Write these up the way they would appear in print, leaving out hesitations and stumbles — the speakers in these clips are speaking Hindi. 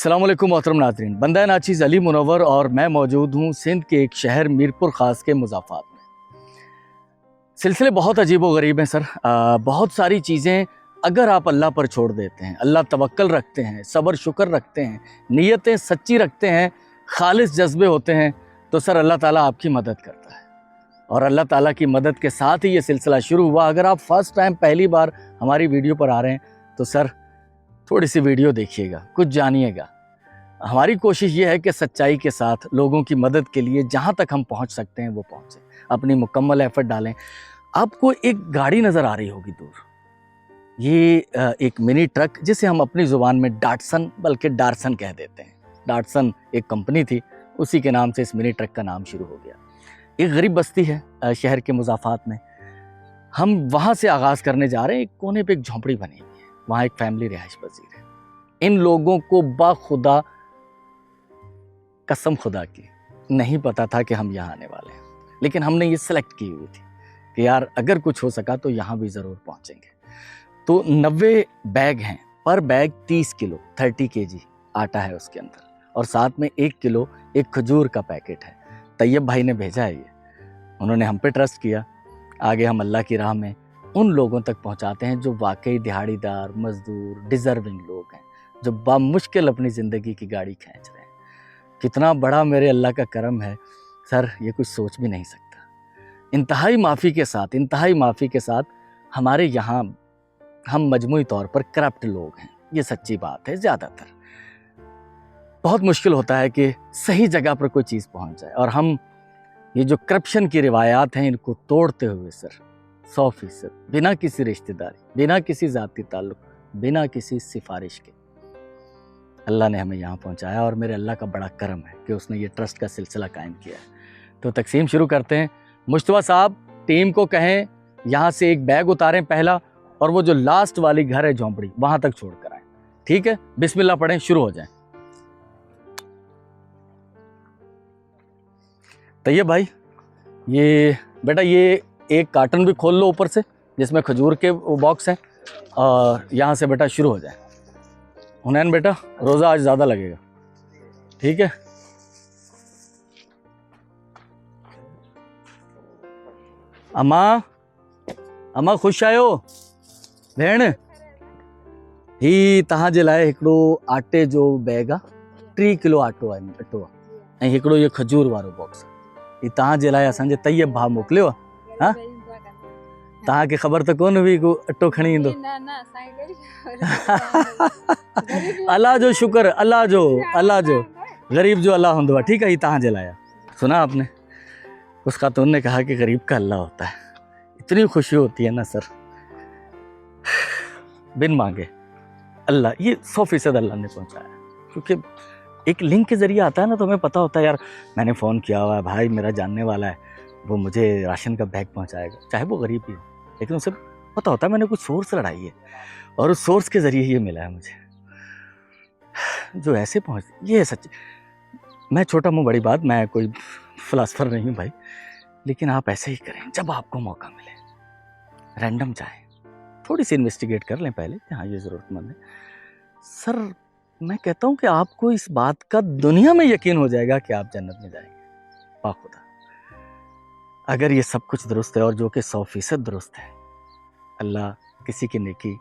अस्सलाम वालेकुम मोहतरम नाज़रीन, बंदा नाचीज़ अली मुनव्वर और मैं मौजूद हूँ सिंध के एक शहर मीरपुर ख़ास के मुज़ाफ़ात में। सिलसिले बहुत अजीब व गरीब हैं सर। बहुत सारी चीज़ें अगर आप अल्लाह पर छोड़ देते हैं, अल्लाह तवक्कल रखते हैं, सब्र शुक्र रखते हैं, नीयतें सच्ची रखते हैं, खालिस जज्बे होते हैं, तो सर अल्लाह ताला आपकी मदद करता है। और अल्लाह ताला की मदद के साथ ही ये सिलसिला शुरू हुआ। अगर आप फर्स्ट टाइम पहली बार हमारी वीडियो पर आ रहे हैं तो सर थोड़ी सी वीडियो देखिएगा, कुछ जानिएगा। हमारी कोशिश ये है कि सच्चाई के साथ लोगों की मदद के लिए जहाँ तक हम पहुँच सकते हैं वो पहुँचें, अपनी मुकम्मल एफर्ट डालें। आपको एक गाड़ी नज़र आ रही होगी दूर, ये एक मिनी ट्रक जिसे हम अपनी ज़ुबान में डाटसन बल्कि डारसन कह देते हैं। डाटसन एक कंपनी थी, उसी के नाम से इस मिनी ट्रक का नाम शुरू हो गया। एक गरीब बस्ती है शहर के मुज़ाफ़ात में, हम वहाँ से आगाज़ करने जा रहे हैं। एक कोने पे एक झोंपड़ी बनी हुई है, वहाँ एक फैमिली रिहाइश पजीर है। इन लोगों को बाखुदा कसम खुदा की नहीं पता था कि हम यहाँ आने वाले हैं, लेकिन हमने ये सिलेक्ट की हुई थी कि यार अगर कुछ हो सका तो यहाँ भी ज़रूर पहुँचेंगे। तो 90 बैग हैं, पर बैग 30 किलो 30 kg आटा है उसके अंदर, और साथ में 1 किलो एक खजूर का पैकेट है। तैयब भाई ने भेजा है ये, उन्होंने हम पे ट्रस्ट किया। आगे हम अल्लाह की राह में उन लोगों तक पहुँचाते हैं जो वाकई दिहाड़ीदार मज़दूर डिज़र्विंग लोग हैं, जो बामुश्किल अपनी ज़िंदगी की गाड़ी खींच रहे हैं। कितना बड़ा मेरे अल्लाह का करम है सर, ये कुछ सोच भी नहीं सकता। इंतहाई माफ़ी के साथ हमारे यहाँ हम मजमूई तौर पर करप्ट लोग हैं, ये सच्ची बात है। ज़्यादातर बहुत मुश्किल होता है कि सही जगह पर कोई चीज़ पहुँच जाए, और हम ये जो करप्शन की रिवायात हैं इनको तोड़ते हुए सर 100% बिना किसी रिश्तेदारी, बिना किसी ज़ाती ताल्लुक़, बिना किसी सिफारिश के अल्लाह ने हमें यहाँ पहुँचाया। और मेरे अल्लाह का बड़ा करम है कि उसने ये ट्रस्ट का सिलसिला कायम किया है। तो तकसीम शुरू करते हैं। मुश्तबा साहब टीम को कहें यहाँ से एक बैग उतारें पहला, और वो जो लास्ट वाली घर है झोंपड़ी वहाँ तक छोड़ कर आएँ। ठीक है, बिस्मिल्लाह पढ़ें, शुरू हो जाएं। तैयब भाई, ये बेटा ये एक कार्टन भी खोल लो ऊपर से जिसमें खजूर के वो बॉक्स हैं, और यहाँ से बेटा शुरू हो जाए। हुनैन बेटा रोज़ा आज ज़्यादा लगेगा, ठीक है। अम्मा खुश आयो भेण। ही तव्हां जे लाइ हिकिड़ो आटे जो बैग आहे, 3 किलो अटो आहे, ऐं हिकिड़ो इहो खजूर वारो बॉक्स आहे। ही तव्हां जे लाइ असांजे तैयब भाउ मोकिलियो आहे। हा, तव्हांखे ख़बर त कोन हुई को अटो खणी ईंदो। अल्लाह जो शुक्र, अल्लाह जो गरीब जो अल्लाह हूंदो आहे। ठीक है, ही तव्हां जे लाइ आहे। सुना आपने, उस खातून ने कहा कि गरीब का अल्लाह होता है। इतनी खुशी होती है ना सर, बिन मांगे अल्लाह, ये 100% अल्लाह ने पहुंचाया। क्योंकि एक लिंक के ज़रिए आता है ना, तो हमें पता होता है यार मैंने फ़ोन किया हुआ है, भाई मेरा जानने वाला है, वो मुझे राशन का बैग पहुंचाएगा, चाहे वो गरीब ही हो, लेकिन उसे पता होता है मैंने कुछ सोर्स लड़ाई है, और उस सोर्स के ज़रिए ये मिला है मुझे, जो ऐसे पहुँच। ये है सच्ची। मैं छोटा मुँह बड़ी बात, मैं कोई फ़िलासफ़र नहीं हूँ भाई, लेकिन आप ऐसे ही करें जब आपको मौका मिले, रैंडम जाएँ, थोड़ी सी इन्वेस्टिगेट कर लें पहले कि हाँ ये ज़रूरतमंद है। सर मैं कहता हूँ कि आपको इस बात का दुनिया में यकीन हो जाएगा कि आप जन्नत में जाएंगे बाखुदा, अगर ये सब कुछ दुरुस्त है, और जो कि 100% दुरुस्त है। अल्लाह किसी की नेकी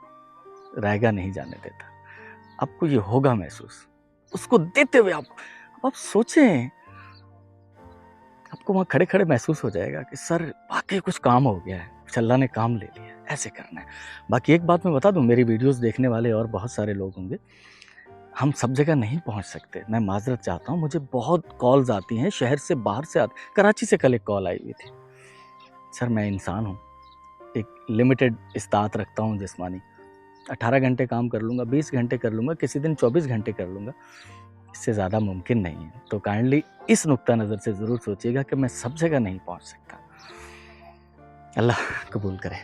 रायगा नहीं जाने देता। आपको ये होगा महसूस, उसको देते हुए आप सोचें, आपको वहाँ खड़े खड़े महसूस हो जाएगा कि सर वाकई कुछ काम हो गया है, अल्लाह ने काम ले लिया, ऐसे करना है। बाकी एक बात मैं बता दूं, मेरी वीडियोस देखने वाले और बहुत सारे लोग होंगे, हम सब जगह नहीं पहुंच सकते, मैं माजरत चाहता हूं। मुझे बहुत कॉल्स आती हैं शहर से, बाहर से आती। कराची से कल एक कॉल आई हुई थी। सर मैं इंसान हूं, एक लिमिटेड इस्तात रखता हूं जिस्मानी, 18 घंटे काम कर लूँगा, 20 घंटे कर लूँगा, किसी दिन 24 घंटे कर लूँगा, इससे ज़्यादा मुमकिन नहीं है। तो काइंडली इस नुक्ता नज़र से ज़रूर सोचिएगा कि मैं सब जगह नहीं पहुंच सकता। अल्लाह कबूल करे।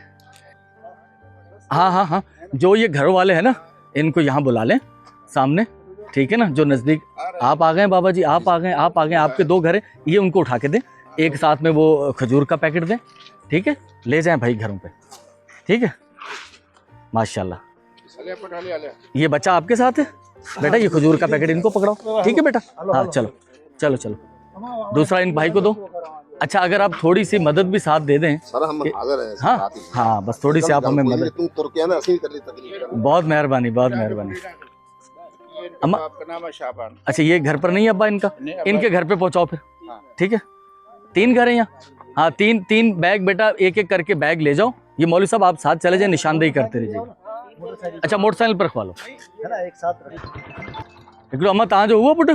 हाँ, जो ये घर वाले हैं ना, इनको यहाँ बुला लें सामने, ठीक है ना, जो नज़दीक। आप आ गए बाबा जी, आप आ गए, आपके 2 घर हैं, ये उनको उठा के दें, एक साथ में वो खजूर का पैकेट दें, ठीक है, ले जाएं भाई घरों पे, ठीक है। माशाल्लाह। ये बच्चा आपके साथ है? बेटा ये खजूर का पैकेट इनको पकड़ाओ, ठीक है बेटा। हाँ चलो चलो चलो, दूसरा इन भाई को दो। अच्छा अगर आप थोड़ी सी मदद भी साथ दे दें सर, हम हाजिर हैं। हाँ हाँ, बस थोड़ी सी आप हमें मदद। बहुत मेहरबानी, बहुत मेहरबानी। अम्मा आपका नाम है शाबान। अच्छा ये घर पर नहीं है अब्बा इनका? इनके घर पे पहुंचाओ फिर, ठीक है। 3 घर है यहाँ। हाँ 3 बैग बेटा, एक एक करके बैग ले जाओ। ये मौलवी साहब आप साथ चले जाए, निशानदेही करते रहिएगा। अच्छा मोटरसाइकिल पर रखवा लो एक साथ। हिकिड़ो अम्मा तव्हां जो हुआ पुट?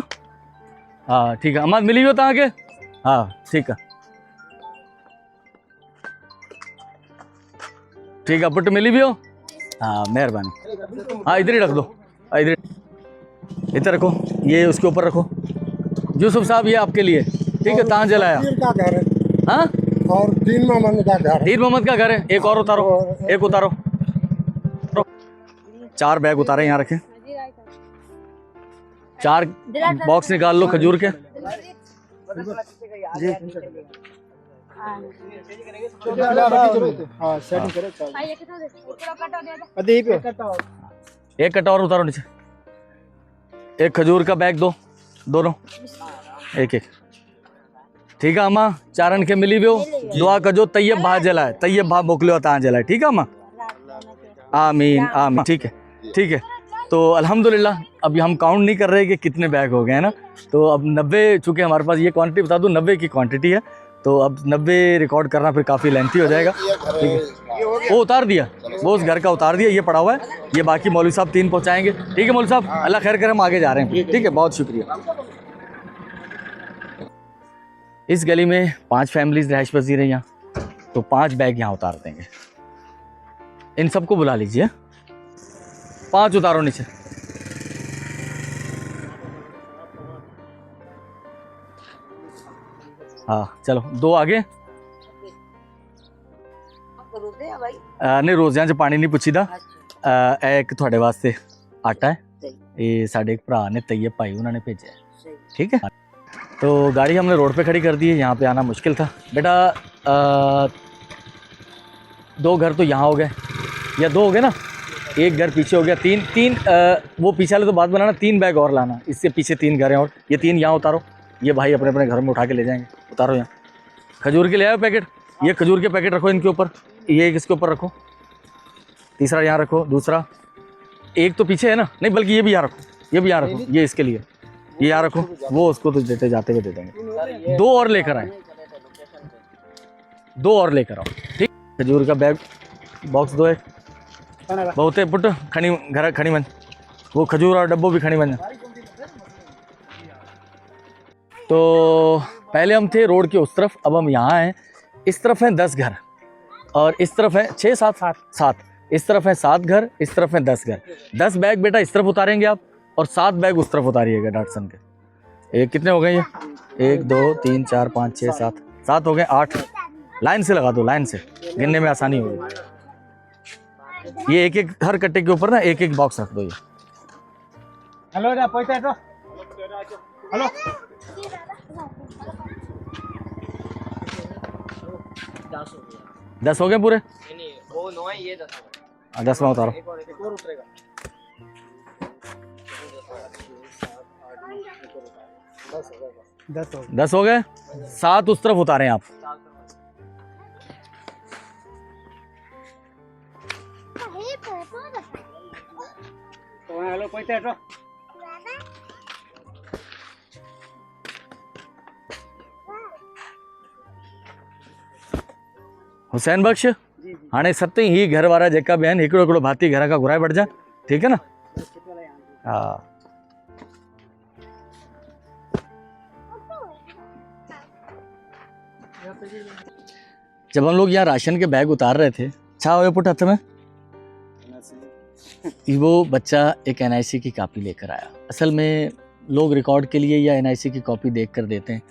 हाँ ठीक है अम्मा, मिली वियो तव्हांखे? हाँ ठीक है ठीक है पुट, मिली वियो? हाँ मेहरबानी। हाँ इधर ही रख दो, इधर इधर रखो, ये उसके ऊपर रखो। यूसुफ साहब ये आपके लिए, ठीक है। तहाँ जलाया का घर है। हाँ और दीन मोहम्मद का घर है। दीन मोहम्मद का घर है। एक और उतारो, एक उतारो। 4 बैग उतारे, यहाँ रखे। 4 बॉक्स निकाल लो खजूर के। एक कटा और उतारो नीचे। एक खजूर का बैग दो, दोनों एक एक, ठीक है अम्मा। 4 खे मिली वियो। दुआ कजो तैयब भा जलाए, तैयब भा मोकलियो तव्हां जलाए, ठीक है अम्मा। आमीन आमीन, ठीक है ठीक है। तो अल्हम्दुलिल्लाह अभी हम काउंट नहीं कर रहे कि कितने बैग हो गए हैं ना। तो अब 90, चूँकि हमारे पास ये क्वांटिटी बता दूँ 90 की क्वांटिटी है, तो अब 90 रिकॉर्ड करना फिर काफ़ी लेंथी हो जाएगा, ठीक है। वो उतार दिया, वो उस घर का उतार दिया, ये पड़ा हुआ है। ये बाकी मौलवी साहब 3 पहुँचाएंगे, ठीक है मौलवी साहब। अल्लाह खैर करे, हम आगे जा रहे हैं, ठीक है। बहुत शुक्रिया। इस गली में 5 फैमिलीज रहायश पजीर है यहाँ, तो 5 बैग यहाँ उतार देंगे। इन सबको बुला लीजिए, 5 उतारो नीचे। हाँ चलो 2 आगे। नहीं रोज़ियां च पानी नहीं पुछी दा। एक थोड़े वास्ते आटा है, ये साढ़े एक भरा ने तैयब भाई उन्होंने भेजा है, ठीक है। तो गाड़ी हमने रोड पे खड़ी कर दी है, यहाँ पे आना मुश्किल था बेटा। 2 घर तो यहाँ हो गए, या 2 हो गए ना, एक घर पीछे हो गया। 3 वो पीछे वाले तो बात बनाना, 3 बैग और लाना। इससे पीछे 3 घर हैं और ये 3 यहाँ उतारो। ये भाई अपने अपने घर में उठा के ले जाएंगे, उतारो यहाँ। खजूर के ले आओ पैकेट, ये खजूर के पैकेट रखो इनके ऊपर, ये एक इसके ऊपर रखो, तीसरा यहाँ रखो, दूसरा एक तो पीछे है ना, नहीं बल्कि ये भी यहाँ रखो, ये भी यहाँ रखो, ये इसके लिए, ये यहाँ रखो। वो उसको तो देते जाते हुए दे देंगे। 2 और लेकर आए, 2 और लेकर आओ, ठीक। खजूर का बैग बॉक्स 2 है, बहुत है पुट, खड़ी घर खड़ी मन, वो खजूर और डब्बो भी खड़ी मन। तो पहले हम थे रोड के उस तरफ, अब हम यहाँ हैं। इस तरफ हैं 10 घर और इस तरफ है 6 7 इस तरफ है 7 घर, इस तरफ है 10 घर। 10 बैग बेटा इस तरफ उतारेंगे आप और 7 बैग उस तरफ उतारिएगा डॉटसन के। ये कितने हो गए ये? 1 2 3 4 5 6 7 हो गए, 8। लाइन से लगा दो, लाइन से गिनने में आसानी होगी। ये एक एक हर कट्टे के ऊपर ना एक एक बॉक्स रख दो। ये हेलो हेलो 10 हो गए पूरे? नहीं वो 9 है, ये 10 10वां उतारो। एक और उतरेगा। 10 हो गए, 7 उस तरफ उतारे आप। हेलो पैसा हटो। हुसैन बख्श हाणे सत ही घर वारा जेका भी आहिनि हिकिड़ो हिकिड़ो भाती घर का घुराए वठिजां, ठीक है ना। हाँ जब हम लोग यहाँ राशन के बैग उतार रहे थे, छा हुए पुट हथ में, वो बच्चा एक NIC की कॉपी लेकर आया। असल में लोग रिकॉर्ड के लिए या NIC की कॉपी देख कर देते हैं,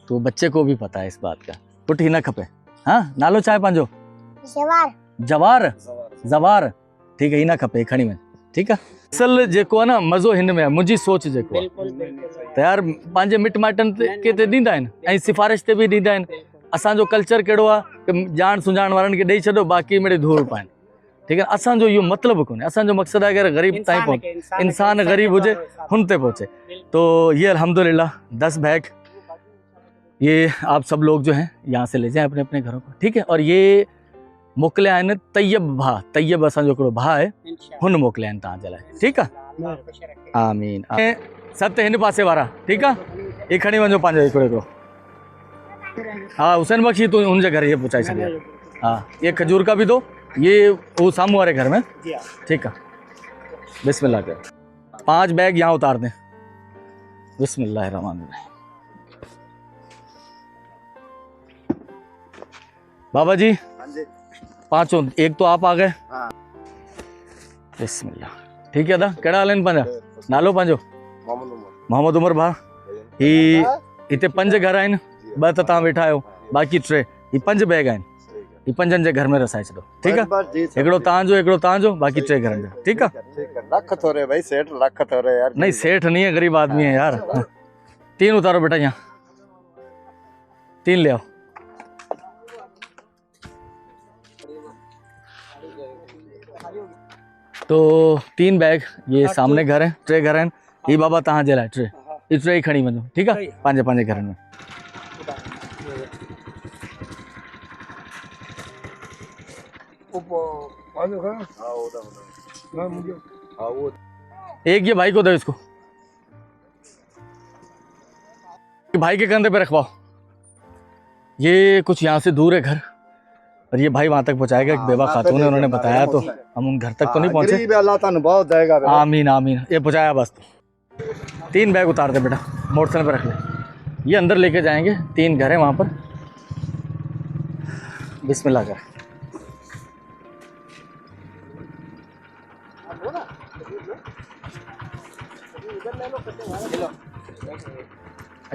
तो बच्चे को भी पता है इस बात का। पुट ही ना खपे। हाँ नालो चाहे पंहिंजो? जवार जवार, ठीक है, ही ना खपे खणी में, ठीक है। असल जेको आहे न मज़ो हिन में आहे, मुंहिंजी सोच जेको आहे त यार पंहिंजे मिट माइटनि खे त ॾींदा आहिनि ऐं सिफ़ारिश ते बि ॾींदा आहिनि। असांजो कल्चर कहिड़ो आहे कि ॼाण सुञाण वारनि खे ॾेई छॾो, बाक़ी मिड़े धूड़ पाइनि। ठीक है। असांजो इहो मतिलबु कोन्हे, असांजो मक़सदु आहे कि ग़रीब ताईं पहुचे, इंसान ग़रीब हुजे हुन ते पहुचे। तो ये अल्हम्दुलिल्लाह 10 बैग ये आप सब लोग जो हैं यहाँ से ले जाएं अपने अपने घरों को, ठीक है। और ये मोकिलिया आहिनि तैयब भाउ, तैयब असांजो हिकिड़ो भाउ आहे, हुन मोकिलिया आहिनि तव्हांजे लाइ, ठीकु आहे। आमीन। ऐं सत हिन पासे वारा, ठीकु आहे। ये खणी वञो पंहिंजो हिकिड़ो हिकिड़ो। हाँ हुसैन बख्शी तू हुनजे घर ये पहुंचाए छॾिया। हाँ ये खजूर का भी दो, ये वो सामू वाले घर में, ठीक है। बिस्मिल्लाह कर। 5 बैग यहाँ उतार दें। बिस्मिल्लाहिर्रहमानिर्रहीम। बाबा जी 5, एक तो आप आ गए। बिस्मिल्लाह, ठीक है दा। कहिड़ा हाल आहिनि पंहिंजा? नालो पंहिंजो? मोहम्मद उमर भा। ही हिते 5 घर आहिनि, 2 त तव्हां वेठा आहियो, बाक़ी 3 ही 5 बैग आहिनि। ही 5 जे घर में रसाए छॾो, ठीकु आहे। हिकिड़ो तव्हांजो, बाक़ी 3 घरनि जो, ठीकु आहे। लख थोड़े भाई, सेठ लख थोड़े यार। नहीं सेठ नहीं है, गरीब आदमी है यार। 3 उतारो बेटा, यहाँ 3 ले आओ। तो 3 बैग ये सामने घर है, 3 घर हैं। ही बाबा तव्हां जे लाइ 3 ही 3 खणी वञो, ठीकु आहे, पंहिंजे घरनि में। एक ये भाई को दो, इसको भाई के कंधे पे रखवाओ। ये कुछ यहाँ से दूर है घर, और ये भाई वहां तक पहुंचाएगा। एक बेवा खातून है, उन्होंने बताया, तो हम उन घर तक तो नहीं पहुंचे। अल्लाह ताला बहुत देगा। आमीन आमीन। ये पहुंचाया बस। 3 बैग उतार दे बेटा, मोटरसाइकिल पे रख ले। ये अंदर लेके जाएंगे, 3 घर है वहां पर। बिस्मिल्लाह कर।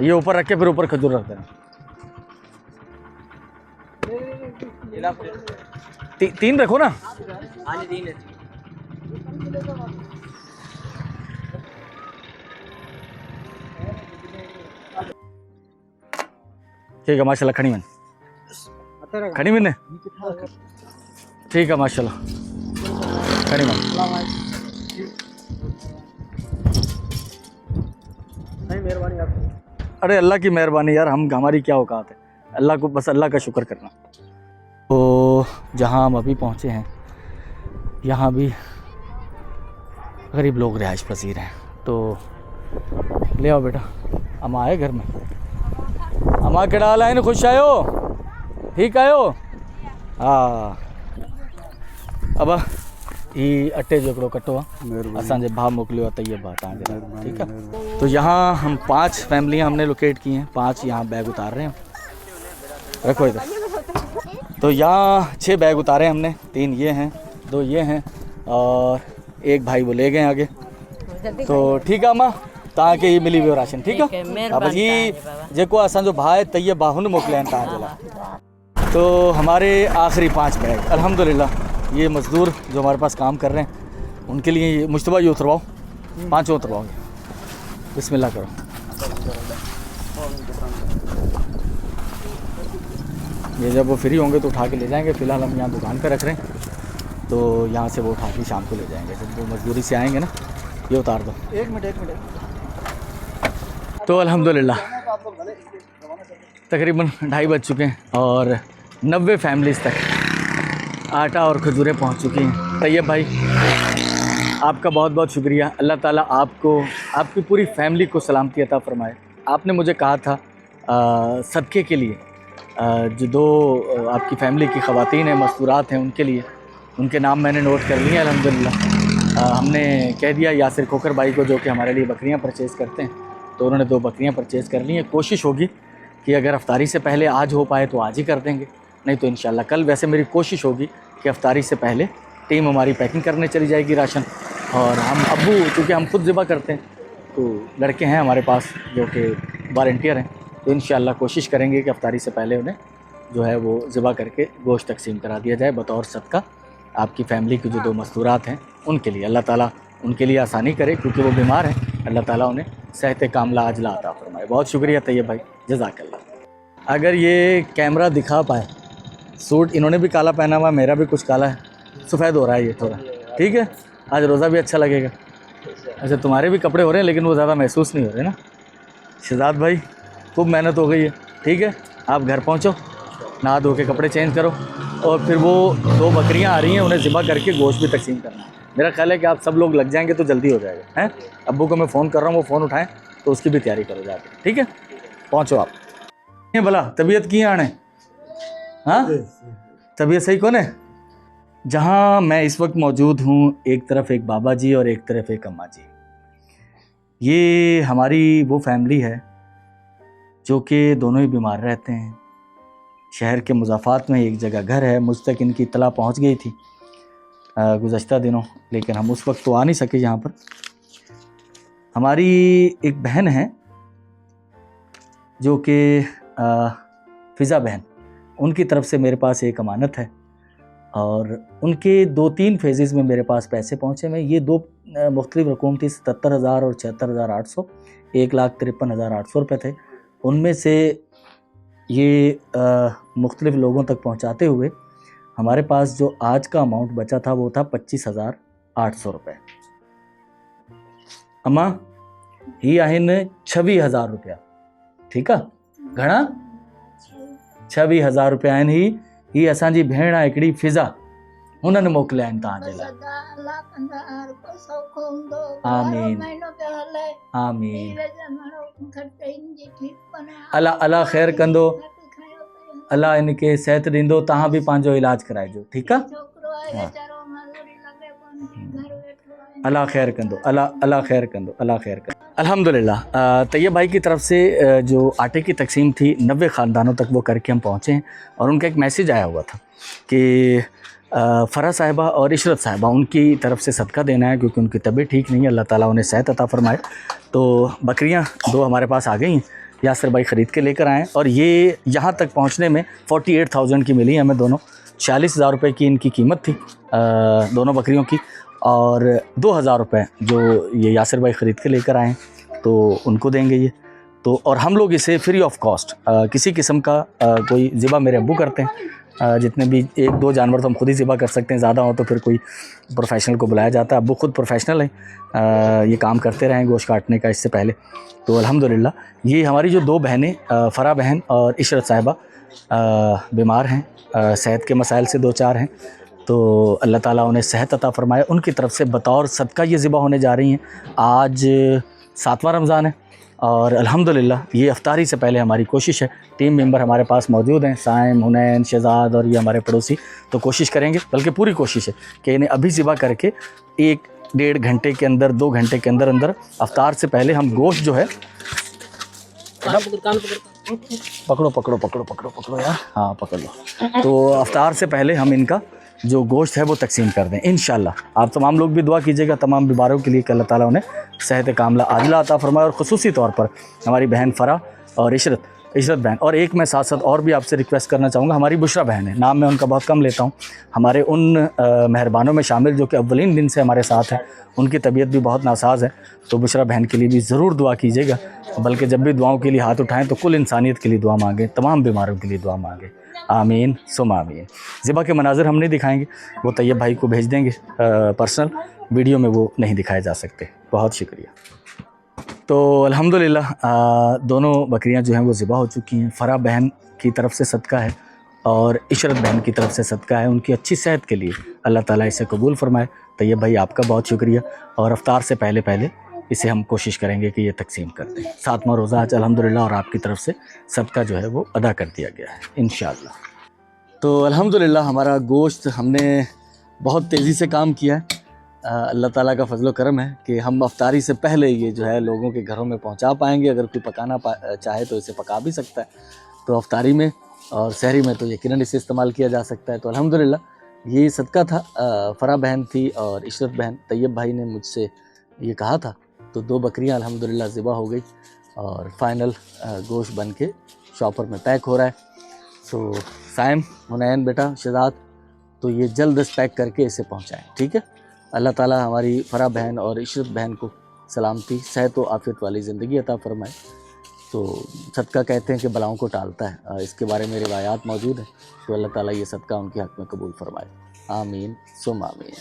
ये ऊपर रख के फिर ऊपर खजूर रख देना। 3 रखो ना। ठीक है माशाल्लाह, खड़ी मैंने ठीक है माशाल्लाह, खड़ी मैंने। अरे अल्लाह की मेहरबानी यार, हमारी क्या औकात है, अल्लाह को बस अल्लाह का शुक्र करना। तो जहाँ हम अभी पहुँचे हैं, यहाँ भी गरीब लोग रिहाइश पसीर हैं। तो ले आओ बेटा, अम्मा आए घर में। अम्मा कहिड़ा हाल आहिनि? ख़ुशि आहियो? ठीकु आहियो? हाँ अब ही अटे जो हिकिड़ो कटो आहे, असांजे भाउ मोकिलियो आहे, तैयब भाउ तव्हांजे लाइ, ठीकु आहे। तो यहाँ हम 5 फैमिलियाँ हमने लोकेट की हैं, 5 यहाँ बैग उतार रहे हैं। रखो इधर। तो यहाँ 6 बैग उतारे हमने, 3 ये हैं, 2 ये हैं, और एक भाई वो ले गए आगे। तो ठीक है अम्मा, तव्हांखे ही मिली वियो राशन, ठीकु आहे। बस ही जेको असांजो भाउ आहे तैयब भाउ, हुन मोकिलिया आहिनि तव्हांजे लाइ। तो हमारे आखिरी 5 बैग अल्हम्दुलिल्लाह, ये मज़दूर जो हमारे पास काम कर रहे हैं उनके लिए ये मुश्तबा ये उतरवाओ, 5 उतरवाओगे। बिस्मिल्लाह करो। ये जब वो फ्री होंगे तो उठा के ले जाएंगे। फ़िलहाल हम यहाँ दुकान पे रख रहे हैं, तो यहाँ से वो उठा के शाम को ले जाएंगे। जब वो मजदूरी से आएंगे ना, ये उतार दो। एक मिनट। तो अल्हम्दुलिल्लाह तकरीबन 2:30 बज चुके हैं, और 90 फैमिलीज़ तक आटा और खजूरें पहुँच चुकी हैं। तैयब भाई आपका बहुत बहुत शुक्रिया। अल्लाह ताला आपको, आपकी पूरी फैमिली को सलामती अता फरमाए। आपने मुझे कहा था सदक़े के लिए जो 2 आपकी फ़ैमिली की ख़वातीन हैं, मस्तूरात हैं, उनके लिए, उनके नाम मैंने नोट कर लिए अल्हम्दुलिल्लाह। हमने कह दिया यासिर खोकर भाई को, जो कि हमारे लिए बकरियां परचेज़ करते हैं, तो उन्होंने 2 बकरियां परचेज़ कर ली हैं। कोशिश होगी कि अगर अफ्तारी से पहले आज हो पाए तो आज ही कर देंगे, नहीं तो इंशाल्लाह कल। वैसे मेरी कोशिश होगी कि अफ्तारी से पहले टीम हमारी पैकिंग करने चली जाएगी राशन, और हम अब्बू चूँकि हम खुद ज़िबा करते हैं, तो लड़के हैं हमारे पास जो कि वॉलंटियर हैं, तो इंशाल्लाह कोशिश करेंगे कि अफ्तारी से पहले उन्हें जो है वो ज़िबा करके गोश्त तकसीम करा दिया जाए बतौर सदका आपकी फ़ैमिली की जो 2 मस्तूरात हैं उनके लिए। अल्लाह ताला उनके लिए आसानी करे, क्योंकि वो बीमार हैं। अल्लाह ताला उन्हें सेहत कामला अजला अता फरमाए। बहुत शुक्रिया तैयब भाई, जज़ाकल्लाह। अगर ये कैमरा दिखा पाए, सूट इन्होंने भी काला पहना हुआ, मेरा भी कुछ काला है, सफ़ेद हो रहा है ये थोड़ा, ठीक है, आज रोज़ा भी अच्छा लगेगा। अच्छा तुम्हारे भी कपड़े हो रहे हैं लेकिन वो ज़्यादा महसूस नहीं हो रहे ना। शहजाद भाई खूब मेहनत हो गई है, ठीक है, आप घर पहुँचो, नहा धो के कपड़े चेंज करो और फिर वो 2 बकरियां आ रही हैं, उन्हें ज़िबा करके गोश्त भी तकसीम करना है। मेरा ख्याल है कि आप सब लोग लग जाएंगे तो जल्दी हो जाएगा, हैं। अब्बू को मैं फ़ोन कर रहा हूँ, वो फ़ोन उठाएं तो उसकी भी तैयारी करो जाके, ठीक है, पहुँचो आप। ये भला तबीयत की आने, हाँ तबीयत सही कौन है? जहाँ मैं इस वक्त मौजूद हूँ, एक तरफ एक बाबा जी और एक तरफ एक अम्मा जी। ये हमारी वो फैमिली है जो कि दोनों ही बीमार रहते हैं। शहर के मुज़ाफ़ात में एक जगह घर है, मुझ तक इनकी इत्तला पहुँच गई थी गुज़श्ता दिनों, लेकिन हम उस वक्त तो आ नहीं सके यहाँ पर। हमारी एक बहन है जो कि फ़िज़ा बहन, उनकी तरफ से मेरे पास एक अमानत है और उनके 2-3 फेजेज़ में मेरे पास पैसे पहुँचे। मैं ये 2 मुख्तलिफ रकूम थी, 77,000 और 76,800, 1,53,800 रुपये थे। उनमें से ये मुख्तलिफ लोगों तक पहुँचाते हुए हमारे पास जो आज का अमाउंट बचा था वो था 25,800 रुपये। अम्मा ही आहिन 26,000 रुपया, ठीक है, घणा 26,000 रुपया आहिनि। ही असांजी भेण आहे हिकिड़ी फ़िज़ा, हुननि मोकिलिया आहिनि तव्हांजे लाइ। आमीन आमीन, अल्लाह अल्लाह ख़ैर कंदो, अल्लाह इनके सेहत ॾींदो, तव्हां बि पंहिंजो इलाज कराइजो, ठीकु आहे। अल्लाह ख़ैर कंदो, अल्लाह ख़ैर कंदो, अल्लाह ख़ैर कंदो। अल्हम्दुलिल्लाह तैयब भाई की तरफ से जो आटे की तकसीम थी 90 ख़ानदानों तक वो करके हम पहुँचे हैं और उनका एक मैसेज आया हुआ था कि फ़रा साहिबा और इशरत साहिबा उनकी तरफ से सदका देना है क्योंकि उनकी तबीयत ठीक नहीं है, अल्लाह ताला उन्हें सेहत अता फ़रमाए। तो बकरियाँ 2 हमारे पास आ गई हैं, यासर भाई ख़रीद के लेकर आए और ये यहाँ तक पहुँचने में 48,000 की मिली हमें दोनों। 40,000 रुपये की इनकी कीमत थी दोनों बकरियों की और 2,000 रुपये जो ये यासर भाई ख़रीद के लेकर आए तो उनको देंगे ये। तो और हम लोग इसे फ्री ऑफ कॉस्ट किसी किस्म का कोई ज़िबा मेरे अब्बू करते हैं, जितने भी 1-2 जानवर तो हम खुद ही ज़िबा कर सकते हैं, ज़्यादा हो तो फिर कोई प्रोफेशनल को बुलाया जाता है। अब्बू खुद प्रोफेशनल हैं, ये काम करते रहे हैं गोश्त काटने का इससे पहले। तो अल्हम्दुलिल्लाह ये हमारी जो 2 बहनें फ़रा बहन और इशरत साहिबा बीमार हैं, सेहत के मसाइल से 2-4 हैं, तो अल्लाह ताला उन्हें सेहत अता फ़रमाए। उनकी तरफ से बतौर सदका ये ज़िबा होने जा रही हैं। आज 7वां रमज़ान है और अल्हम्दुलिल्लाह ये अफ्तारी से पहले हमारी कोशिश है, टीम मेंबर हमारे पास मौजूद हैं, साइम, हुनैन, शहजाद और ये हमारे पड़ोसी, तो कोशिश करेंगे, बल्कि पूरी कोशिश है कि इन्हें अभी ज़िबा करके 1-1.5 घंटे के अंदर, 2 घंटे के अंदर अंदर अफ्तार से पहले हम गोश्त जो है पकड़ो पकड़ो पकड़ो पकड़ो पकड़ो यार, हाँ पकड़ लो। तो अफ्तार से पहले हम इनका जो गोश्त है वो तकसीम कर दें इंशाल्लाह। आप तमाम लोग भी दुआ कीजिएगा तमाम बीमारों के लिए कि अल्लाह ताला उन्हें सेहत कामला आजिला अता फरमाए और ख़ुसूसी तौर पर हमारी बहन फ़रा और इशरत बहन। और एक मैं साथ साथ और भी आपसे रिक्वेस्ट करना चाहूँगा, हमारी बुशरा बहन है, नाम मैं उनका बहुत कम लेता हूँ, हमारे उन मेहरबानों में शामिल जो कि अव्वलीन दिन से हमारे साथ हैं, उनकी तबीयत भी बहुत नासाज है। तो बुशरा बहन के लिए भी ज़रूर दुआ कीजिएगा, बल्कि जब भी दुआओं के लिए हाथ उठाएं तो कुल इंसानियत के लिए दुआ मांगें, तमाम बीमारों के लिए दुआ मांगें, आमीन सुम आमीन। ज़िबा के मनाज़िर हम नहीं दिखाएंगे, वो तैयब भाई को भेज देंगे पर्सनल, वीडियो में वो नहीं दिखाए जा सकते। बहुत शुक्रिया। तो अल्हम्दुलिल्लाह दोनों बकरियां जो हैं वो ज़िबा हो चुकी हैं। फ़रा बहन की तरफ से सदका है और इशरत बहन की तरफ से सदका है, उनकी अच्छी सेहत के लिए अल्लाह ताला इसे कबूल फ़रमाए। तैयब भाई आपका बहुत शुक्रिया और अफ्तार से पहले पहले इसे हम कोशिश करेंगे कि ये तकसीम कर दें। 7वां रोज़ा आज अल्हम्दुलिल्लाह और आपकी तरफ से सदका जो है वो अदा कर दिया गया है इंशाअल्लाह। तो अल्हम्दुलिल्लाह हमारा गोश्त हमने बहुत तेज़ी से काम किया है, अल्लाह ताला का फजल करम है कि हम अफ्तारी से पहले ये जो है लोगों के घरों में पहुंचा पाएंगे। अगर कोई पकाना चाहे तो इसे पका भी सकता है, तो अफ्तारी में और सहरी में तो यकीनन इसे इस्तेमाल किया जा सकता है। तो अल्हम्दुलिल्लाह ये सदका था। फ़रा बहन थी और इशरत बहन, तैयब भाई ने मुझसे ये कहा था, तो 2 बकरियां अल्हम्दुलिल्लाह ज़िबा हो गई और फ़ाइनल गोश्त बन के शॉपर में पैक हो रहा है। तो साइम, हुनैन बेटा, शहजाद, तो ये जल्द पैक करके इसे पहुँचाएँ, ठीक है। अल्लाह ताला हमारी फ़रा बहन और इशरत बहन को सलामती, सेहत व आफ़ियत वाली ज़िंदगी अता फ़रमाए। तो सदका कहते हैं कि बलाओं को टालता है, इसके बारे में रिवायात मौजूद है, तो अल्लाह ताला ये सदका उनके हक़ में कबूल फ़रमाए, आमीन सुम आमीन।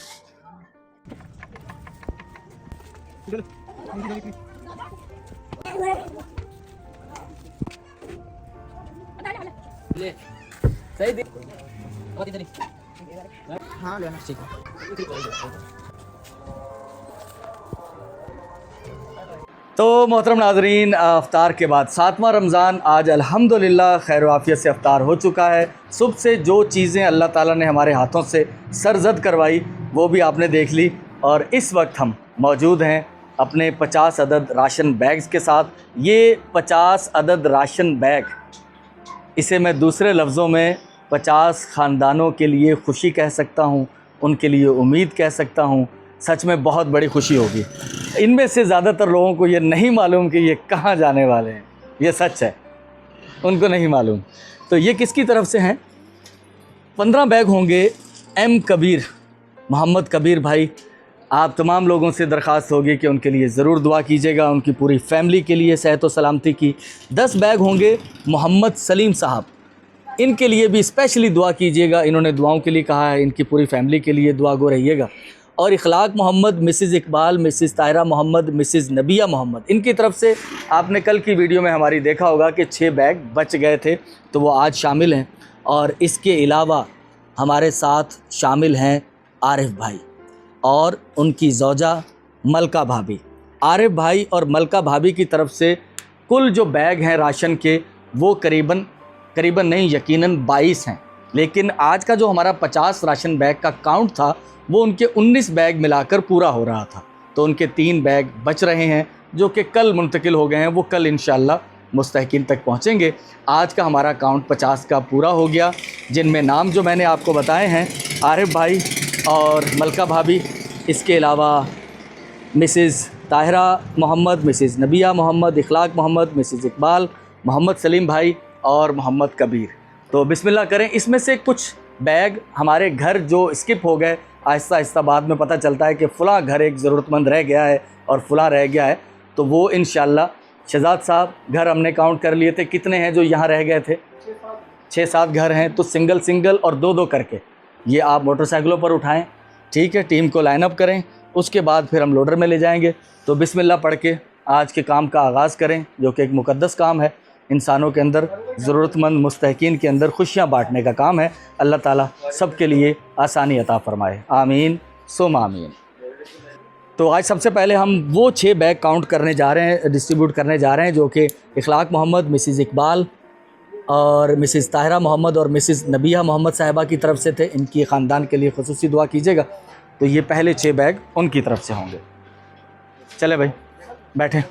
तो मोहतरम नाजरीन, अफ्तार के बाद 7वां रमज़ान आज अल्हम्दुलिल्लाह खैर वाफ़ियत से अफ्तार हो चुका है। सुबह से जो चीज़ें अल्लाह ताला ने हमारे हाथों से सरजद करवाई वो भी आपने देख ली, और इस वक्त हम मौजूद हैं अपने 50 अदद राशन बैग्स के साथ। ये 50 अदद राशन बैग, इसे मैं दूसरे लफ्ज़ों में 50 ख़ानदानों के लिए खुशी कह सकता हूँ, उनके लिए उम्मीद कह सकता हूँ। सच में बहुत बड़ी खुशी होगी। इनमें से ज़्यादातर लोगों को ये नहीं मालूम कि ये कहाँ जाने वाले हैं, ये सच है, उनको नहीं मालूम। तो ये किसकी तरफ से हैं? 15 बैग होंगे एम कबीर, मोहम्मद कबीर भाई। आप तमाम लोगों से दरख्वास्त होगी कि उनके लिए ज़रूर दुआ कीजिएगा, उनकी पूरी फैमिली के लिए सेहत व सलामती की। 10 बैग होंगे मोहम्मद सलीम साहब, इनके लिए भी स्पेशली दुआ कीजिएगा। इन्होंने दुआओं के लिए कहा है, इनकी पूरी फैमिली के लिए दुआ गो रहिएगा। और Ikhlaq Mohammad, Mrs Iqbal, Mrs Tahira Mohammad, Mrs नबिया मोहम्मद, इनकी तरफ से आपने कल की वीडियो में हमारी देखा होगा कि 6 बैग बच गए थे, तो वो आज शामिल हैं। और इसके अलावा हमारे साथ शामिल हैं आरिफ भाई और उनकी ज़ौजा मलका भाभी। आरिफ भाई और मलका भाभी की तरफ से कुल जो बैग हैं राशन के, वो करीबन नहीं यकीनन 22 हैं। लेकिन आज का जो हमारा 50 राशन बैग का काउंट था वो उनके 19 बैग मिलाकर पूरा हो रहा था। तो उनके 3 बैग बच रहे हैं जो कि कल मुंतकिल हो गए हैं, वो कल इंशाअल्लाह मुस्तहिकीन तक पहुंचेंगे। आज का हमारा काउंट 50 का पूरा हो गया, जिनमें नाम जो मैंने आपको बताए हैं आरिफ भाई और मलका भाभी, इसके अलावा मिसिज़ ताहिरा मोहम्मद, मिसिज़ नबिया मोहम्मद, इखलाक मोहम्मद, मिसिज़ इकबाल, मोहम्मद सलीम भाई और मोहम्मद कबीर। तो बिस्मिल्लाह करें। इसमें से कुछ बैग हमारे घर जो स्किप हो गए, आहिस्ता आहिस्ता बाद में पता चलता है कि फ़लाँ घर एक ज़रूरतमंद रह गया है और फ़लाँ रह गया है, तो वो इंशाअल्लाह शहजाद साहब घर हमने काउंट कर लिए थे, कितने हैं जो यहाँ रह गए थे? 6-7 घर हैं। तो सिंगल और 2-2 करके ये आप मोटरसाइकिलों पर उठाएं, ठीक है? टीम को लाइन अप करें, उसके बाद फिर हम लोडर में ले जाएंगे। तो बिस्मिल्लाह पढ़ के आज के काम का आगाज़ करें, जो कि एक मुक़द्दस काम है। इंसानों के अंदर, ज़रूरतमंद मुस्तहिकीन के अंदर खुशियाँ बांटने का काम है। अल्लाह ताला सब के लिए आसानी अता फ़रमाए, आमीन सुम आमीन। तो आज सबसे पहले हम वो 6 बैग काउंट करने जा रहे हैं, डिस्ट्रीब्यूट करने जा रहे हैं, जो कि इखलाक मोहम्मद, मिसिज़ इकबाल और मिसिज़ ताहिरा मोहम्मद और मिसिज़ नबिया मोहम्मद साहिबा की तरफ से थे। इनकी ख़ानदान के लिए खुसूसी दुआ कीजिएगा। तो ये पहले 6 बैग उनकी तरफ से होंगे। चले भाई बैठें।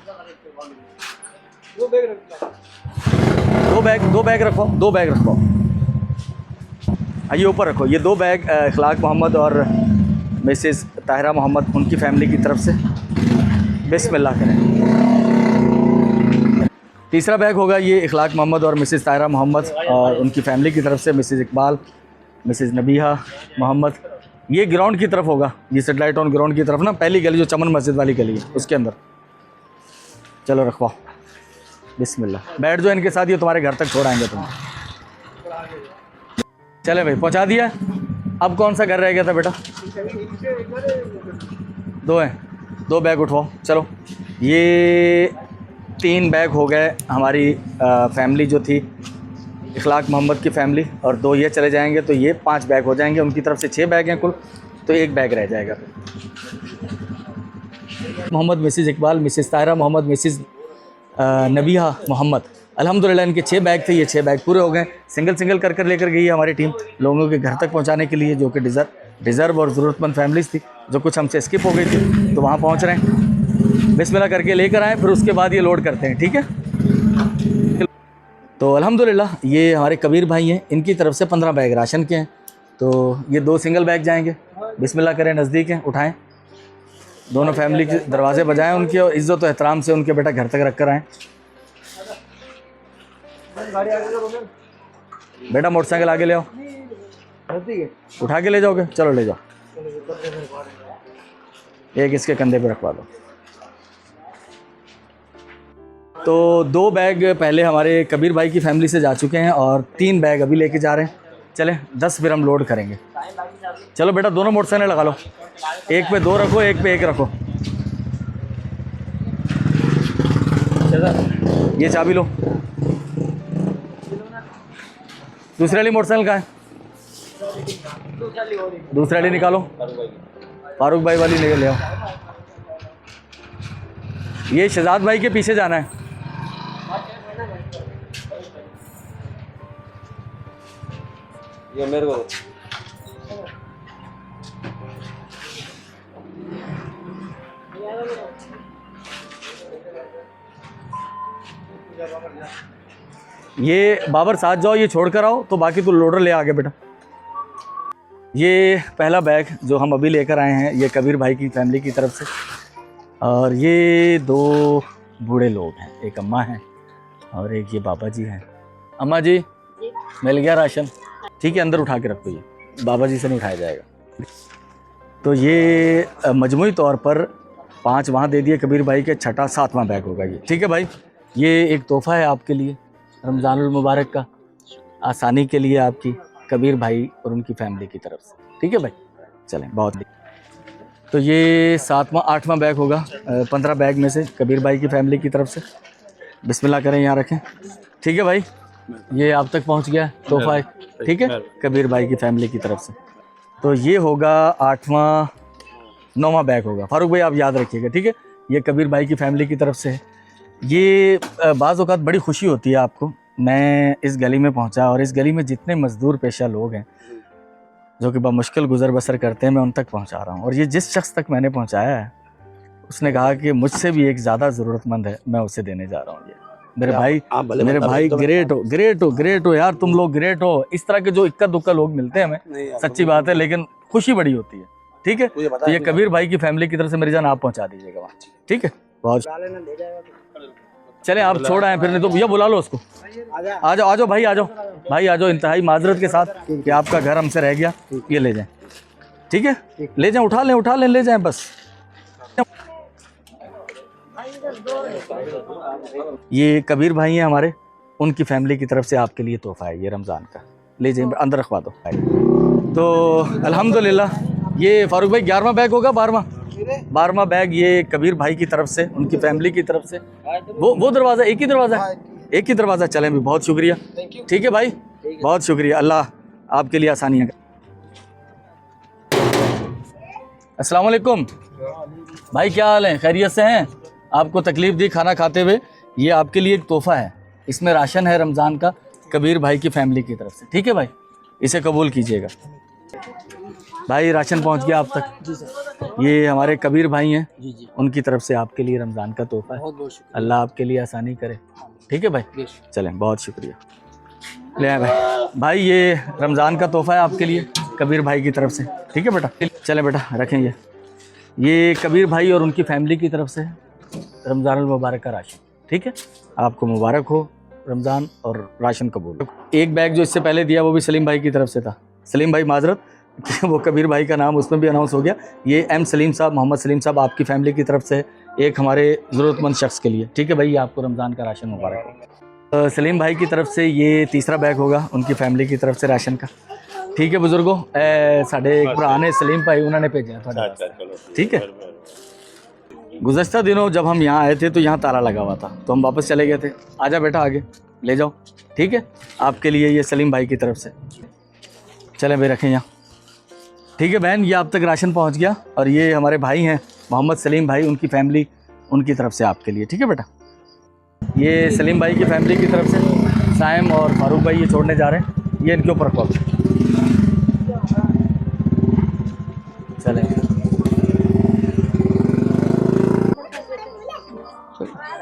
2 बैग रखो, 2 बैग रखो, आइए ऊपर रखो। ये 2 बैग इखलाक मोहम्मद और मिसिज़ ताहिरा मोहम्मद, उनकी फ़ैमिली की तरफ से। बिस्मिल्लाह करें। तीसरा बैग होगा ये इखलाक मोहम्मद और मिसिज़ ताहिरा मोहम्मद और उनकी फ़ैमिली की तरफ से, मिसिज़ इकबाल, मिसिज़ नबिया मोहम्मद। ये ग्राउंड की तरफ होगा, ये सेटेलाइट टाउन ग्राउंड की तरफ ना, पहली गली जो चमन मस्जिद वाली गली है उसके अंदर। चलो रखवाओ, बिस्मिल्लाह। बैठ जो इनके साथ, ये तुम्हारे घर तक छोड़ आएंगे तुम्हें। चले भाई पहुंचा दिया। अब कौन सा घर रह गया था बेटा? 2 हैं, 2 बैग उठवाओ। चलो ये 3 बैग हो गए हमारी फैमिली जो थी, इखलाक मोहम्मद की फ़ैमिली, और 2 ये चले जाएंगे, तो ये 5 बैग हो जाएंगे। उनकी तरफ से 6 बैग हैं कुल, तो 1 बैग रह जाएगा। Mohammed, Mrs Iqbal, Mrs Tahira Mohammad, Mrs नबिया मोहम्मद, अल्हम्दुलिल्लाह इनके 6 बैग थे, ये 6 बैग पूरे हो गए। सिंगल कर लेकर गई है हमारी टीम लोगों के घर तक पहुंचाने के लिए, जो कि डिज़र्व और ज़रूरतमंद फैमिलीज़ थी, जो कुछ हमसे स्किप हो गई थी, तो वहाँ पहुँच रहे हैं। बिस्मिल्लाह करके लेकर आएँ, फिर उसके बाद ये लोड करते हैं, ठीक है? तो अल्हम्दुलिल्लाह ये हमारे कबीर भाई हैं, इनकी तरफ से 15 बैग राशन के हैं। तो ये 2 सिंगल बैग जाएंगे। बिस्मिल्लाह करें, नज़दीक हैं, उठाएँ। दोनों फैमिली के दरवाजे बजाएं उनके, और इज़्ज़त और एहतराम से उनके बेटा घर तक रख कर आएँ। बेटा मोटरसाइकिल आगे ले आओ, उठा के ले जाओगे? चलो ले जाओ, एक इसके कंधे पे रखवा दो। तो 2 बैग पहले हमारे कबीर भाई की फैमिली से जा चुके हैं और 3 बैग अभी लेके जा रहे हैं। चलें 10 फिर हम लोड करेंगे। चलो बेटा दोनों मोटरसाइकिल लगा लो, एक पे 2 रखो, एक पे 1 रखो। ये चाबी लो। दूसरी वाली मोटरसाइकिल कहाँ है? दूसरी वाली निकालो, फारूक भाई वाली ले आओ। ये शहजाद भाई के पीछे जाना है। ये मेरे को ये बाबर साथ जाओ, ये छोड़ कर आओ, तो बाकी तू लोडर ले आगे बेटा। ये पहला बैग जो हम अभी लेकर आए हैं, ये कबीर भाई की फैमिली की तरफ से। और ये 2 बूढ़े लोग हैं, एक अम्मा हैं और एक ये बाबा जी हैं। अम्मा जी मिल गया राशन? ठीक है, अंदर उठा के रखो, ये बाबा जी से नहीं उठाया जाएगा। तो ये मजमूई तौर पर 5 वहाँ दे दिए कबीर भाई के, छठा 7वां बैग होगा ये। ठीक है भाई, ये एक तोहफ़ा है आपके लिए रमज़ानुल मुबारक का, आसानी के लिए आपकी कबीर भाई और उनकी फैमिली की तरफ से। ठीक है भाई, चलें बहुत। तो ये 7वां 8वां बैग होगा 15 बैग में से कबीर भाई की फैमिली की तरफ से। बिस्मिल्लाह करें, यहाँ रखें। ठीक है भाई, ये आप तक पहुँच गया तोहफ़ा, ठीक है, कबीर भाई की फैमिली की तरफ से। तो ये होगा 8वां 9वां बैग होगा। फारूक भाई आप याद रखिएगा, ठीक है, ये कबीर भाई की फैमिली की तरफ से है। ये बाज़ औक़ात बड़ी खुशी होती है आपको। मैं इस गली में पहुंचा और इस गली में जितने मज़दूर पेशा लोग हैं जो कि मुश्किल गुज़र बसर करते हैं, मैं उन तक पहुंचा रहा हूं। और ये जिस शख्स तक मैंने पहुंचाया है उसने कहा कि मुझसे भी एक ज़्यादा ज़रूरतमंद है, मैं उसे देने जा रहा हूँ। ये मेरे भाई ग्रेट हो यार, तुम लोग ग्रेट हो। इस तरह के जो इक्का दुक्का लोग मिलते हैं हमें, सच्ची बात है, लेकिन खुशी बड़ी होती है। ठीक है, तो ये कबीर भाई की फैमिली की तरफ से मेरी जान आप पहुँचा दीजिएगा वहाँ। ठीक है, बहुत चले आप छोड़ आए फिर, नहीं तो भैया बुला लो उसको। आ जाओ भाई, आ जाओ इंतहाई माजरत के साथ कि आपका घर हमसे रह गया, ये ले जाएं। ठीक है, ले जाएं, उठा लें ले जाएं बस। ये कबीर भाई हैं हमारे, उनकी फैमिली की तरफ से आपके लिए तोहफा है ये रमज़ान का, ले जाइए, अंदर रखवा दो। तो अल्हम्दुलिल्लाह ये फारूक भाई 11वां बैग होगा, 12वां बैग ये कबीर भाई की तरफ से, उनकी फैमिली की तरफ से। वो दरवाज़ा एक ही दरवाज़ा चलें भी, बहुत शुक्रिया। ठीक है भाई, बहुत शुक्रिया, अल्लाह आपके लिए आसानियाँ। अस्सलाम वालेकुम भाई, क्या हाल है, खैरियत से हैं? आपको तकलीफ़ दी खाना खाते हुए, ये आपके लिए एक तोहफ़ा है, इसमें राशन है रमज़ान का कबीर भाई की फैमिली की तरफ से। ठीक है भाई, इसे कबूल कीजिएगा। भाई राशन पहुंच गया आप तक। ये हमारे कबीर भाई हैं, उनकी तरफ से आपके लिए रमज़ान का तोहफ़ा है, अल्लाह आपके लिए आसानी करे। ठीक है भाई, चलें, बहुत शुक्रिया। ले आए भाई, ये रमज़ान का तोहफ़ा है आपके लिए कबीर भाई की तरफ से। ठीक है बेटा, चलें बेटा रखें। ये कबीर भाई और उनकी फैमिली की तरफ से रमज़ानुल मुबारक का राशन। ठीक है, आपको मुबारक हो रमज़ान और राशन कबूल। एक बैग जो इससे पहले दिया वो भी सलीम भाई की तरफ से था। सलीम भाई माजरत, वो कबीर भाई का नाम उसमें भी अनाउंस हो गया। ये एम सलीम साहब, मोहम्मद सलीम साहब आपकी फैमिली की तरफ से एक हमारे ज़रूरतमंद शख्स के लिए। ठीक है भाई, ये आपको रमज़ान का राशन मुबारक हो। सलीम भाई की तरफ से ये तीसरा बैग होगा उनकी फैमिली की तरफ से राशन का। ठीक है बुजुर्गों, साढ़े एक पुराने सलीम भाई उन्होंने भेजा था। ठीक है, गुज़श्ता दिनों जब हम यहाँ आए थे तो यहाँ ताला लगा हुआ था, तो हम वापस चले गए थे। आजा बेटा आगे ले जाओ। ठीक है, आपके लिए ये सलीम भाई की तरफ से। चलें भाई रखें यहाँ। ठीक है बहन, ये आप तक राशन पहुँच गया। और ये हमारे भाई हैं मोहम्मद सलीम भाई, उनकी फैमिली, उनकी तरफ से आपके लिए। ठीक है बेटा, ये सलीम भाई की फैमिली की तरफ से साइम और फारूक भाई ये छोड़ने जा रहे हैं। ये इनके ऊपर रखो, चलें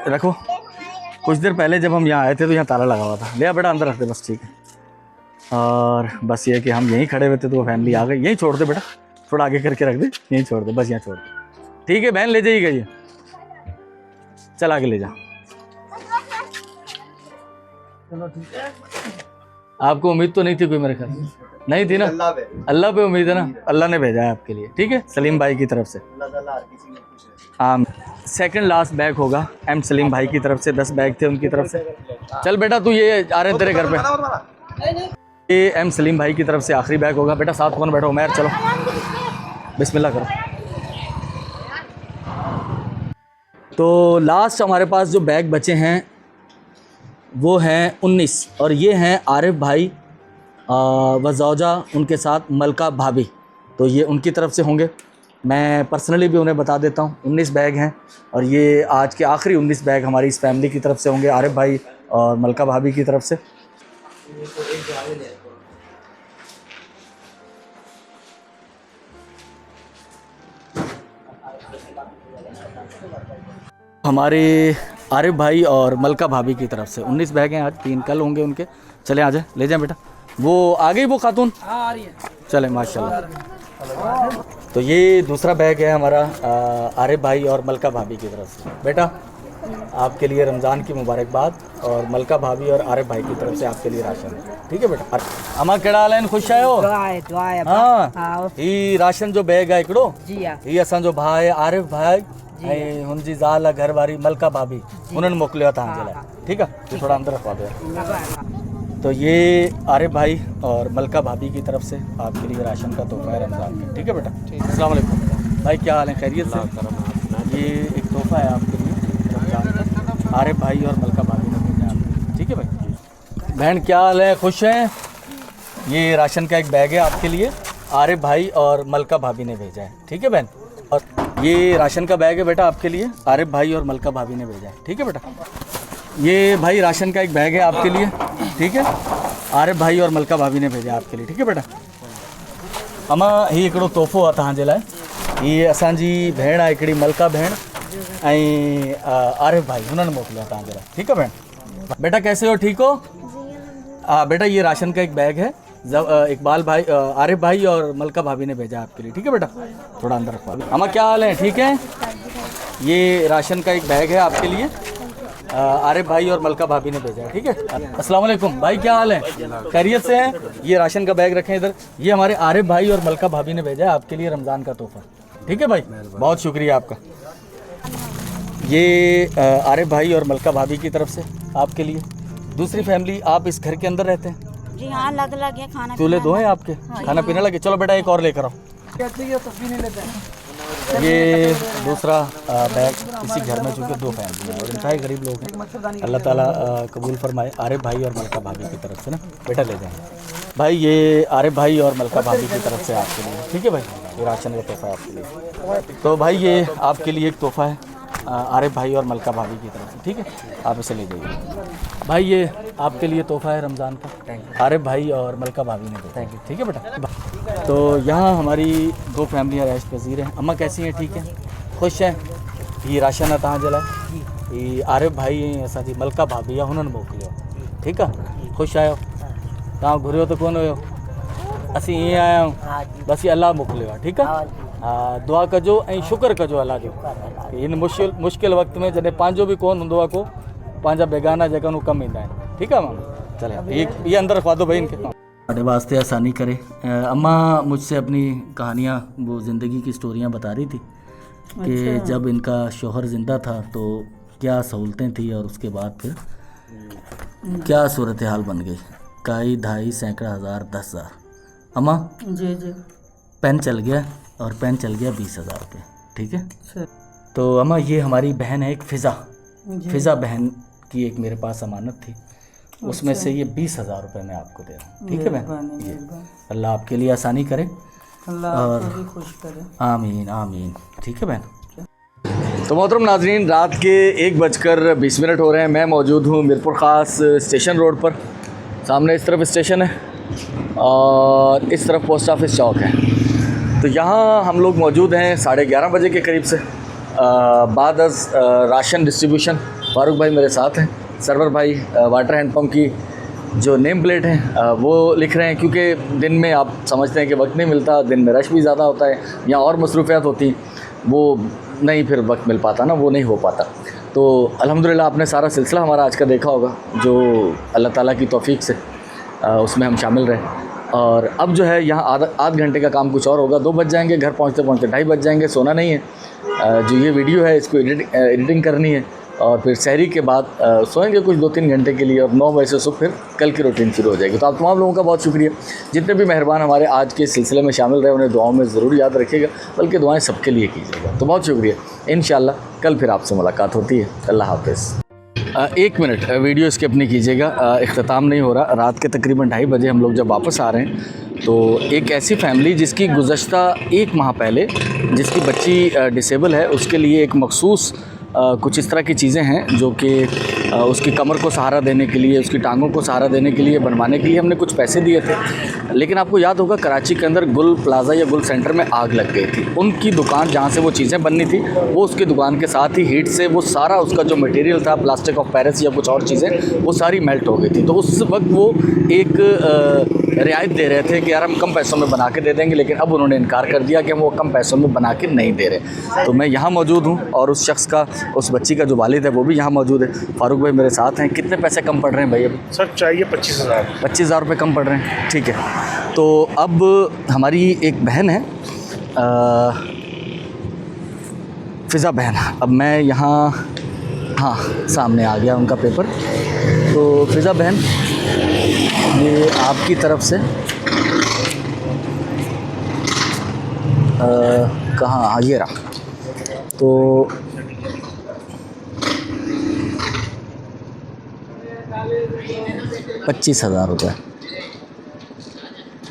रखो। कुछ देर पहले जब हम यहाँ आए थे तो यहाँ ताला लगा हुआ था। ले आ बेटा अंदर रख दे बस। ठीक है, और बस ये कि हम यहीं खड़े हुए थे तो वो फैमिली आ गई। यहीं छोड़ दे बेटा, थोड़ा आगे करके रख दे, यहीं छोड़ दे बस, यहाँ छोड़ दे। ठीक है बहन, ले जाइएगा ये, चल आगे ले जा। आपको उम्मीद तो नहीं थी कोई, मेरे ख्याल नहीं थी ना? अल्लाह पे उम्मीद है ना, अल्लाह ने भेजा है आपके लिए। ठीक है, सलीम भाई की तरफ से। हाँ, सेकंड लास्ट बैग होगा एम सलीम भाई की तरफ से। 10 बैग थे उनकी तरफ से। चल बेटा तू, ये आ रहे हैं तेरे घर पे। ये एम सलीम भाई की तरफ से आखिरी बैग होगा। बेटा साथ कौन बैठो, उमैर चलो बिस्मिल्लाह करो। तो लास्ट हमारे पास जो बैग बचे हैं वो हैं 19 और ये हैं आरिफ भाई वज़ौजा, उनके साथ मलका भाभी। तो ये उनकी तरफ से होंगे। मैं पर्सनली भी उन्हें बता देता हूँ 19 बैग हैं और ये आज के आखिरी 19 बैग हमारी इस फैमिली की तरफ से होंगे, आरिफ भाई और मलका भाभी की तरफ से। हमारे आरिफ भाई और मलका भाभी की तरफ से 19 बैग हैं आज, 3 कल होंगे उनके। चले आ जाए, ले जाएं बेटा। वो आ गई वो खातून? हाँ आ रही है। चले माशाल्लाह। तो ये दूसरा बैग है हमारा आरिफ भाई और मलका भाभी की तरफ से। बेटा आपके लिए रमज़ान की मुबारकबाद और मलका भाभी और आरिफ भाई की तरफ से आपके लिए राशन है, ठीक है बेटा। अमा केड़ा हाल आहिनि, ख़ुशि आहियो? हाँ, ही राशन जो बैग आहे हिकिड़ो, ही असांजो भाउ आहे आरिफ भाई ऐं हुनजी ज़ाल आहे घरवारी मलका भाभी, उन्हनि मोकिलियो आहे तव्हांजे लाइ, ठीकु आहे। ये थोड़ा अंदर रखवा दो। तो ये आरिफ भाई और मलका भाभी की तरफ से आपके लिए राशन का तोहफा है रमज़ान का, ठीक है बेटा। अस्सलाम वालेकुम भाई, क्या हाल है, खैरियत से? ये एक तोहफा है आपके लिए रमज़ान का, आरिफ भाई और मलका भाभी ने भेजा आपको, ठीक है भाई। बहन क्या हाल है, खुश हैं? ये राशन का एक बैग है आपके लिए, आरिफ भाई और मलका भाभी ने भेजा है, ठीक है बहन। और ये राशन का बैग है बेटा आपके लिए, आरिफ भाई और मलका भाभी ने भेजा है, ठीक है बेटा। ये भाई राशन का एक बैग है आपके लिए, ठीक है, आरिफ भाई और मलका भाभी ने भेजा है आपके लिए, ठीक है बेटा। अमा ही हिकिड़ो तोहफ़ो आहे तव्हांजे लाइ। ये असांजी भेण आहे हिकिड़ी मलका भेण ऐं आरिफ भाई, हुननि मोकिलियो आहे तव्हांजे लाइ, ठीक है भेण। बेटा कैसे हो, ठीक हो? बेटा ये राशन का एक बैग है, इकबाल भाई, आरिफ भाई और मलका भाभी ने भेजा आपके लिए, ठीक है बेटा। थोड़ा अंदर रखवा। अम्मा क्या हाल है, ठीक है? ये राशन का एक बैग है आपके लिए, आरिफ भाई और मलका भाभी ने भेजा है, ठीक है। अस्सलाम वालेकुम भाई, क्या हाल है, खैरियत से हैं? ये राशन का बैग रखें इधर। ये हमारे आरिफ भाई और मलका भाभी ने भेजा है आपके लिए रमज़ान का तोहफा, ठीक है भाई, बहुत शुक्रिया आपका। ये आरिफ भाई और मलका भाभी की तरफ से आपके लिए। दूसरी फैमिली, आप इस घर के अंदर रहते हैं? जी हाँ, लग गया खाना, चूल्हे दो हैं आपके? हाँ, खाना पीने लगे, चलो बेटा एक और लेकर आओ। ये दूसरा बैग इसी घर में, चूँकि 2 फैमिली हैं और इंतहाई गरीब लोग हैं, अल्लाह ताला कबूल फरमाए। आरिफ भाई और मलका भाभी की तरफ से ना बेटा ले जाएँ भाई। ये आरिफ भाई और मलका भाभी की तरफ से आपके लिए, ठीक है भाई, ये राशन का तोहफ़ा है आपके लिए। तो भाई ये आपके लिए एक तोहफ़ा है आरिफ भाई और मलका भाभी की तरफ से, ठीक है, आप इसे ले जाइए भाई। ये आपके लिए तोहफ़ा है रमज़ान का, आरिफ भाई और मलका भाभी ने भेजा, ठीक है बेटा। तो यहाँ हमारी 2 फैमिलियाँ रहाइश पज़ीर हैं। अम्मा कैसी हैं, ठीक हैं, खुश हैं? ये राशन है तव्हांजे लाइ, ये आरिफ भाई ऐं असांजी मलका भाभी आहे, हुननि मोकिलियो, ठीकु आहे। ख़ुशि आहियो? तव्हां घुरियो त कोन हुयो, असीं ईअं आया आहियूं, बसि अलाह मोकिलियो आहे, ठीकु आहे। दुआ कजो ऐं शुक्र कजो अलाह जो, इन मुश्किल वक़्त में जॾहिं पंहिंजो बि कोन हूंदो आहे को, पंहिंजा बेगाना जेका उहे कमु ईंदा आहिनि, ठीकु आहे मां। चले ये अंदर रखवा दो भाई इनके, हमारे वास्ते आसानी करे। अम्मा मुझसे अपनी कहानियाँ, वो ज़िंदगी की स्टोरियाँ बता रही थी कि जब इनका शोहर ज़िंदा था तो क्या सहूलतें थी और उसके बाद फिर क्या सूरत हाल बन गई। काई, ढाई, सैकड़ा, हज़ार, 10,000। अम्मा जी जी, पेन चल गया और पेन चल गया 20,000 रुपये, ठीक है। तो अम्मा ये हमारी बहन है एक फ़िज़ा बहन की एक मेरे पास अमानत थी, उसमें से ये 20,000 रुपये मैं आपको दे रहा हूँ, ठीक है बहन। ये अल्लाह आपके लिए आसानी करे, अल्लाह आपको भी खुश करे, आमीन आमीन, ठीक है बहन। तो मोहतरम नाजरीन, रात के 1:20 हो रहे हैं। मैं मौजूद हूँ मीरपुर ख़ास स्टेशन रोड पर। सामने इस तरफ स्टेशन है और इस तरफ पोस्ट ऑफिस चौक है। तो यहाँ हम लोग मौजूद हैं 11:30 बजे के करीब से, बाद अज़ राशन डिस्ट्रीब्यूशन। फारूक भाई मेरे साथ हैं, सरवर भाई वाटर हैंड पम्प की जो नेम प्लेट है वो लिख रहे हैं, क्योंकि दिन में आप समझते हैं कि वक्त नहीं मिलता, दिन में रश भी ज़्यादा होता है या और मसरूफियात होती, वो नहीं फिर वक्त मिल पाता ना, वो नहीं हो पाता। तो अल्हम्दुलिल्लाह आपने सारा सिलसिला हमारा आज का देखा होगा, जो अल्लाह ताला की तौफीक से उसमें हम शामिल रहे। और अब जो है यहाँ आध घंटे का काम कुछ और होगा, 2 बज जाएंगे, घर पहुँचते पहुँचते 2:30 बज जाएंगे, सोना नहीं है। जो ये वीडियो है इसको एडिटिंग करनी है, और फिर सहरी के बाद सोएंगे कुछ 2-3 घंटे के लिए और 9 बजे से सुबह फिर कल की रूटीन शुरू हो जाएगी। तो आप तमाम लोगों का बहुत शुक्रिया, जितने भी मेहरबान हमारे आज के सिलसिले में शामिल रहे उन्हें दुआओं में ज़रूर याद रखिएगा, बल्कि दुआएं सबके लिए कीजिएगा। तो बहुत शुक्रिया, इंशाअल्लाह कल फिर आपसे मुलाकात होती है। अल्लाह हाफ़िज़। 1 मिनट वीडियो स्किप नहीं कीजिएगा, इख्तिताम नहीं हो रहा। रात के तकरीबन 2:30 बजे हम लोग जब वापस आ रहे हैं तो एक ऐसी फैमिली जिसकी गुज़श्ता 1 माह पहले जिसकी बच्ची डिसेबल है, उसके लिए एक मखसूस कुछ इस तरह की चीज़ें हैं जो कि उसकी कमर को सहारा देने के लिए, उसकी टांगों को सहारा देने के लिए, बनवाने के लिए हमने कुछ पैसे दिए थे। लेकिन आपको याद होगा कराची के अंदर गुल प्लाज़ा या गुल सेंटर में आग लग गई थी। उनकी दुकान जहाँ से वो चीज़ें बननी थी वो उसकी दुकान के साथ ही हीट से वो सारा उसका जो मटेरियल था, प्लास्टिक ऑफ पेरिस या कुछ और चीज़ें, वो सारी मेल्ट हो गई थी। तो उस वक्त वो एक रियायत दे रहे थे कि यार हम कम पैसों में बना के दे देंगे, लेकिन अब उन्होंने इनकार कर दिया कि हम वो कम पैसों में बना के नहीं दे रहे। तो मैं यहाँ मौजूद हूँ और उस शख्स का, उस बच्ची का जो वालिद है वो भी यहाँ मौजूद है। फारूक भाई मेरे साथ हैं। कितने पैसे कम पड़ रहे हैं भाई अभी? सर चाहिए 25,000। 25,000 रुपये कम पड़ रहे हैं, ठीक है। तो अब हमारी एक बहन है फ़िज़ा बहन, अब मैं यहाँ, हाँ सामने आ गया उनका पेपर। तो फ़िज़ा बहन, ये आपकी तरफ से कहाँ, हाँ ये रहा। तो 25,000 रुपये,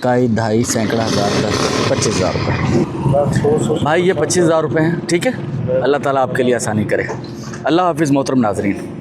काई ढाई सैकड़ा हज़ार का 25,000 रुपये भाई, ये 25,000 रुपये हैं, ठीक है। अल्लाह ताला आपके लिए आसानी करे। अल्लाह हाफ़िज़ मोहतरम नाज़रीन।